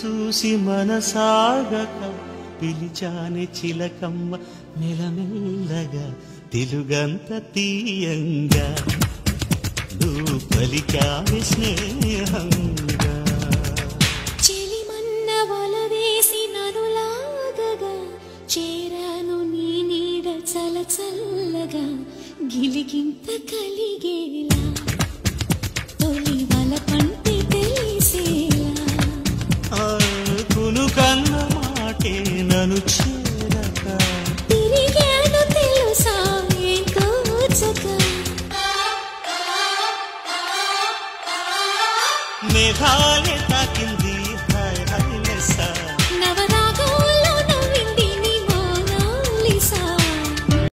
చూసి మనసాగక పిలిచాని చిలకమ్మ మెల్లమెల్లగా తెలుగంత తీయంగా నువ్వు పలికావి స్నేహంగా చెలిమన్న వల వేసి నన్ను లాగగా చేరాను నీ నీడ చల చల్లగా గిలిగింత కలిగేలా తొలి వల